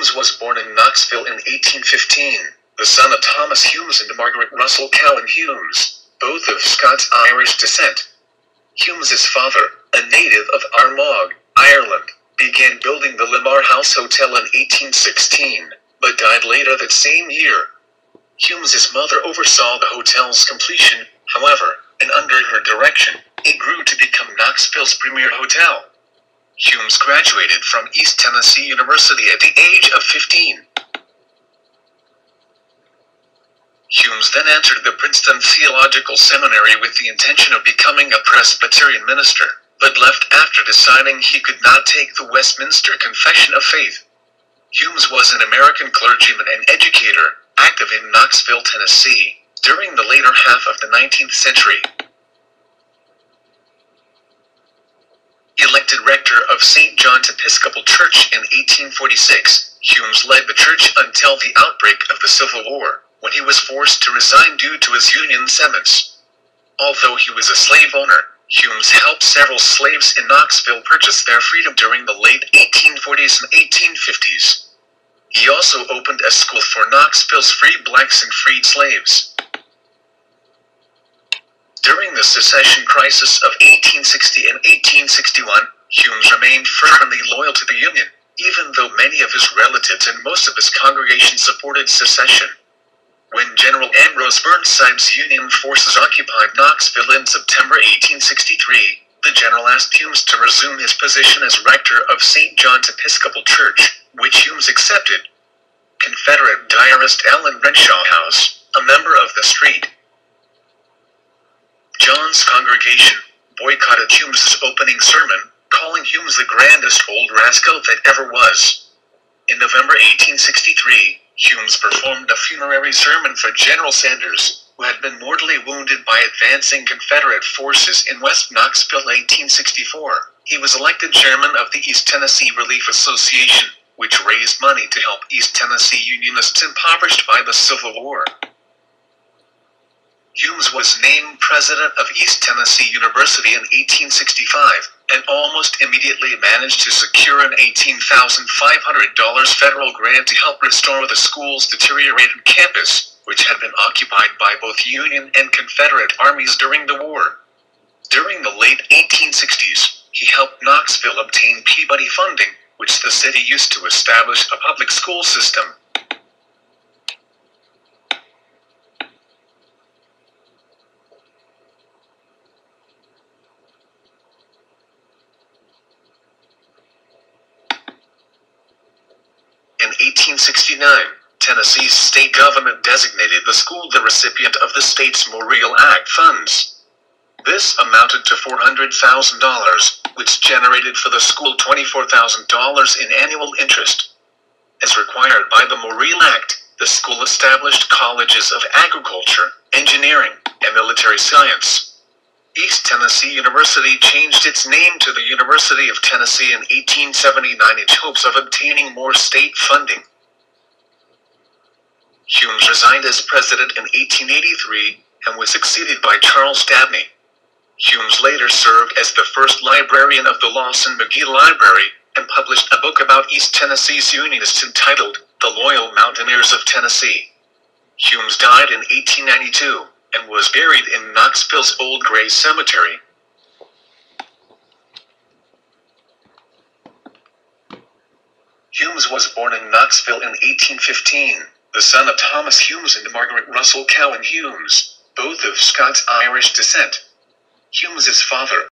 Humes was born in Knoxville in 1815, the son of Thomas Humes and Margaret Russell Cowan Humes, both of Scots-Irish descent. Humes's father, a native of Armagh, Ireland, began building the Lamar House Hotel in 1816, but died later that same year. Humes's mother oversaw the hotel's completion, however, and under her direction, it grew to become Knoxville's premier hotel. Humes graduated from East Tennessee University at the age of 15. Humes then entered the Princeton Theological Seminary with the intention of becoming a Presbyterian minister, but left after deciding he could not take the Westminster Confession of Faith. Humes was an American clergyman and educator, active in Knoxville, Tennessee, during the later half of the 19th century. Elected rector of St. John's Episcopal Church in 1846, Humes led the church until the outbreak of the Civil War, when he was forced to resign due to his Union sentiments. Although he was a slave owner, Humes helped several slaves in Knoxville purchase their freedom during the late 1840s and 1850s. He also opened a school for Knoxville's free blacks and freed slaves. During the secession crisis of 1860 and 1861, Humes remained firmly loyal to the Union, even though many of his relatives and most of his congregation supported secession. When General Ambrose Burnside's Union forces occupied Knoxville in September 1863, the general asked Humes to resume his position as rector of St. John's Episcopal Church, which Humes accepted. Confederate diarist Ellen Renshaw House, a member of the St. John's congregation, boycotted Humes's opening sermon, calling Humes the grandest old rascal that ever was. In November 1863, Humes performed a funerary sermon for General Sanders, who had been mortally wounded by advancing Confederate forces in West Knoxville 1864. He was elected chairman of the East Tennessee Relief Association, which raised money to help East Tennessee Unionists impoverished by the Civil War. Humes was named president of East Tennessee University in 1865, and almost immediately managed to secure an $18,500 federal grant to help restore the school's deteriorated campus, which had been occupied by both Union and Confederate armies during the war. During the late 1860s, he helped Knoxville obtain Peabody funding, which the city used to establish a public school system. In 1869, Tennessee's state government designated the school the recipient of the state's Memorial Act funds. This amounted to $400,000, which generated for the school $24,000 in annual interest. As required by the Memorial Act, the school established colleges of agriculture, engineering, and military science. East Tennessee University changed its name to the University of Tennessee in 1879 in hopes of obtaining more state funding. Humes resigned as president in 1883 and was succeeded by Charles Dabney. Humes later served as the first librarian of the Lawson McGee Library and published a book about East Tennessee's Unionists entitled The Loyal Mountaineers of Tennessee. Humes died in 1892 and was buried in Knoxville's Old Gray Cemetery. Humes was born in Knoxville in 1815, the son of Thomas Humes and Margaret Russell Cowan Humes, both of Scots-Irish descent. Humes's father,